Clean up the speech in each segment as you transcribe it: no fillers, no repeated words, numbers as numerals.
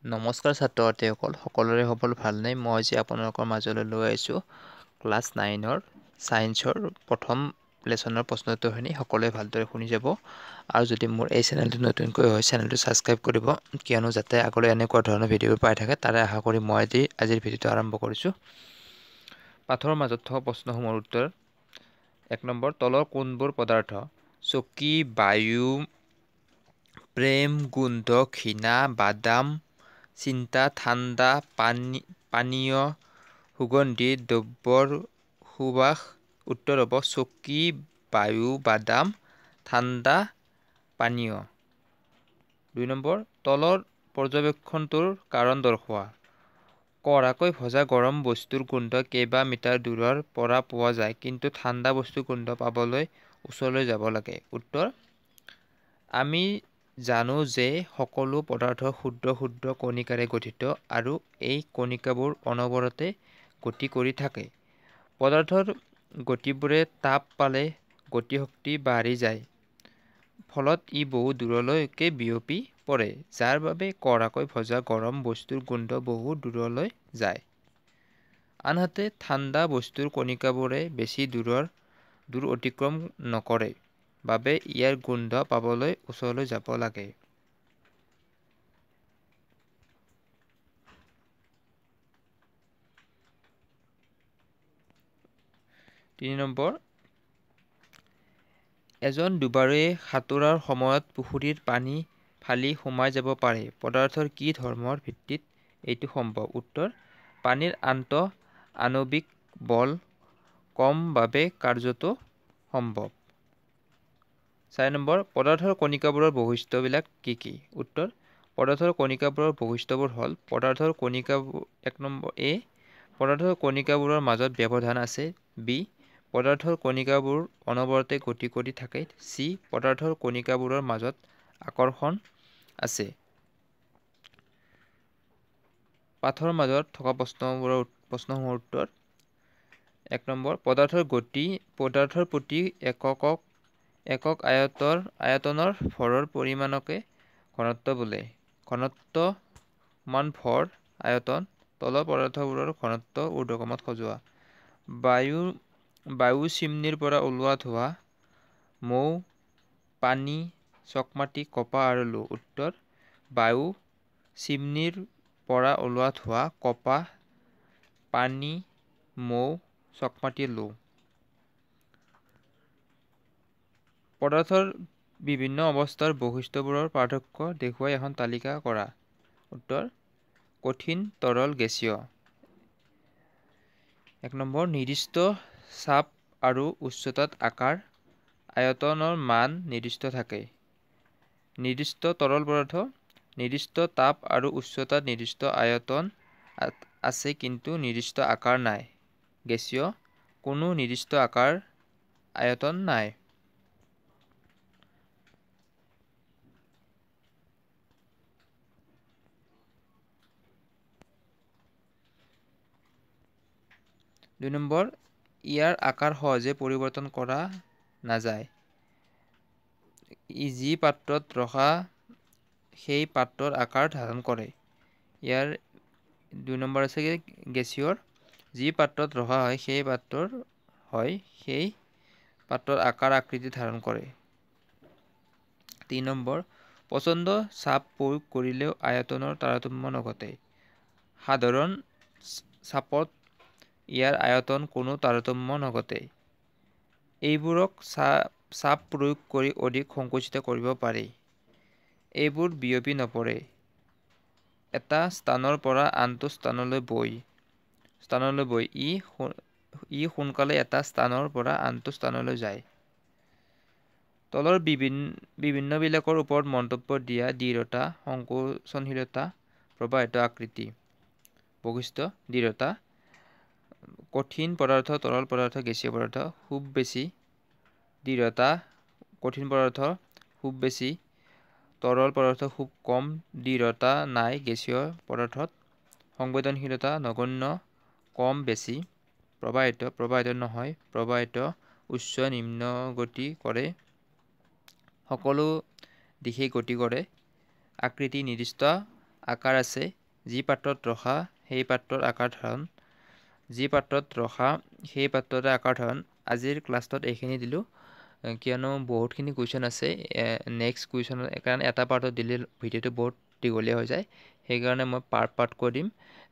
নমস্কাৰ ছাত্ৰ ছাত্ৰীসকল সকলোৰে খবৰ ভালনে মই যে আপোনালোকৰ মাজলৈ লৈ আহিছোঁ ক্লাছ 9ৰ ছায়েন্সৰ প্ৰথম লেচনৰ প্ৰশ্নোত্তৰখিনি সকলোৱে ভালদৰে শুনি যাব আৰু যদি মোৰ এই চেনেলটো নতুনকৈ হয় চেনেলটো ছাবস্ক্ৰাইব কৰিব কিয়নো যাতে আগলৈ এনেকুৱা ধৰণৰ ভিডিঅ' পাই থাকে তাৰে আশা কৰি মই আজিৰ ভিডিঅ'টো আৰম্ভ কৰিছোঁ পাঠৰ মাজত থকা প্ৰশ্নসমূহৰ উত্তৰ 1 নম্বৰ তলৰ কোনবোৰ পদাৰ্থ চকী বায়ু প্ৰেম গোন্ধ ঘৃণা বাদাম চিন্তা ঠাণ্ডা পানীয় সুগন্ধি দ্ৰব্যৰ সুবাস উত্তৰ হ'ব চকী বায়ু বাদাম ঠাণ্ডা পানীয় 2 নম্বৰ তলৰ পৰ্যবেক্ষণটোৰ কাৰণ দৰ্শোৱা কড়াকৈ ভজা গৰম বস্তুৰ গোন্ধ কেইবা মিটাৰ দূৰৰ পৰা পোৱা যায় কিন্তু ঠাণ্ডা বস্তুৰ গোন্ধ পাবলৈ ওচৰলৈ যাব লাগে উত্তৰ আমি জানো যে সকলো পদাৰ্থ ক্ষুদ্ৰ ক্ষুদ্ৰ কণিকাৰে গঠিত আৰু এই কণিকাবোৰ অনবৰতে গতি কৰি থাকে পদাৰ্থৰ গতিবোৰে তাপ পালে গতিশক্তি বাঢ়ি যায় ফলত ই বহু দূৰলৈকে বিয়পি পৰে যাৰ বাবে কড়াকৈ ভজা গৰম বস্তুৰ গোন্ধ বহু দূৰলৈ যায় আনহাতে ঠাণ্ডা বস্তুৰ কণিকাবোৰে বেছি দূৰ অতিক্ৰম নকৰে বাবে ইয়াৰ গোন্ধ পাবলৈ ওচৰলৈ যাব লাগে 3 নম্বৰ এজন ডুবাৰুৱে সাঁতোৰাৰ সময়ত পুখুৰীৰ পানী ফালি সোমাই যাব পাৰে পদাৰ্থৰ কি ধৰ্মৰ ভিত্তিত এইটো সম্ভৱ উত্তৰ পানীৰ আণৱিক বল কম বাবে কাৰ্যটো সম্ভৱ 4 নম্বৰ পদাৰ্থৰ কণিকাবোৰৰ বৈশিষ্ট্যবিলাক কি কি উত্তৰ পদাৰ্থৰ কণিকাবোৰৰ বৈশিষ্ট্যবোৰ হ'ল পদাৰ্থৰ কণিকাবোৰ 1 নম্বৰ এ পদাৰ্থৰ কণিকাবোৰৰ মাজত ব্যৱধান আছে বি পদাৰ্থৰ কণিকাবোৰ অনবৰতে গতি কৰি থাকে চি পদাৰ্থৰ কণিকাবোৰৰ মাজত আকৰ্ষণ আছে পাঠৰ মাজত থকা প্ৰশ্নসমূহৰ উত্তৰ 1 নম্বৰ পদাৰ্থৰ প্ৰতি একক আয়তনৰ ভৰৰ পৰিমাণকে ঘনত্ব বোলে ঘনত্ব মান ভৰ আয়তন তলৰ পদাৰ্থবোৰৰ ঘনত্ব ঊৰ্ধ্বক্ৰমত সজোৱা বায়ু চিমনিৰ পৰা ওলোৱা ধোঁৱা মৌ পানী চকমাটি কপাহ আৰু লো উত্তৰ বায়ু চিমনিৰ পৰা ওলোৱা ধোঁৱা কপাহ পানী মৌ চকমাটি লো পদাৰ্থৰ বিভিন্ন অৱস্থাৰ বৈশিষ্ট্যবোৰৰ পাৰ্থক্য দেখুৱাই এখন তালিকা কৰা উত্তৰ কঠিন তৰল গেছীয় 1 নম্বৰ নিৰ্দিষ্ট চাপ আৰু উচ্চতাত আকাৰ আয়তনৰ মান নিৰ্দিষ্ট থাকে নিৰ্দিষ্ট তৰল পদাৰ্থ নিৰ্দিষ্ট তাপ আৰু উচ্চতাত নিৰ্দিষ্ট আয়তন আছে কিন্তু নিৰ্দিষ্ট আকাৰ নাই গেছীয় কোনো নিৰ্দিষ্ট আকাৰ আয়তন নাই 2 নম্বৰ ইয়াৰ আকাৰ সহজে পৰিৱৰ্তন কৰা নাযায় যি পাত্ৰত ৰখা সেই পাত্ৰৰ আকাৰ ধাৰণ কৰে ইয়াৰ 2 নম্বৰ আছে গেছীয়ৰ যি পাত্ৰত ৰখা হয় সেই পাত্ৰৰ আকাৰ আকৃতি ধাৰণ কৰে 3 নম্বৰ পচন্দ চাপ প্ৰয়োগ কৰিলেও আয়তনৰ তাৰতম্য নঘটে সাধাৰণ চাপত ইয়াৰ আয়তন কোনো তাৰতম্য নঘটে এইবোৰক চাপ প্ৰয়োগ কৰি অধিক সংকুচিত কৰিব পাৰি এইবোৰ বিয়পি নপৰে এটা স্থানৰ পৰা আনটো স্থানলৈ বৈ ই সোনকালে এটা স্থানৰ পৰা আনটো স্থানলৈ যায় তলৰ বিভিন্নবিলাকৰ ওপৰত মন্তব্য দিয়া দৃঢ়তা সংকোচনশীলতা প্ৰবাহিত আকৃতি বৈশিষ্ট্য দৃঢ়তা কঠিন পদাৰ্থ তৰল পদাৰ্থ গেছীয় পদাৰ্থ খুব বেছি দৃঢ়তা কঠিন পদাৰ্থ খুব বেছি তৰল পদাৰ্থ খুব কম দৃঢ়তা নাই গেছীয় পদাৰ্থত সংবেদনশীলতা নগণ্য কম বেছি প্ৰবাহিত নহয় প্ৰবাহিত উচ্চ নিম্ন গতি কৰে সকলো দিশে গতি কৰে আকৃতি নিৰ্দিষ্ট আকাৰ আছে, যি পাত্ৰত ৰখা সেই পাত্ৰৰ আকাৰ ধাৰণ, যি পাত্ৰত ৰখা সেই পাত্ৰতে আকাৰ ধাৰণ। আজিৰ ক্লাছটোত এইখিনি দিলোঁ, কিয়নো বহুতখিনি কুৱেশ্যন আছে। নেক্সট কুৱেশ্যনত কাৰণ এটা পাৰ্টত দিলে ভিডিঅ'টো বহুত দীঘলীয়া হৈ যায়, সেইকাৰণে মই পাৰ্ট কৰি দিম।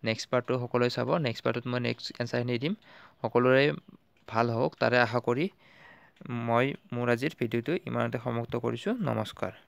নেক্সট পাৰ্টটো সকলোৱে চাব। নেক্সট পাৰ্টত মই নেক্সট এনচাৰখিনি দিম। সকলোৰে ভাল হওক তাৰে আশা কৰি মই মোৰ আজিৰ ভিডিঅ'টো ইমানতে সমাপ্ত কৰিছোঁ। নমস্কাৰ।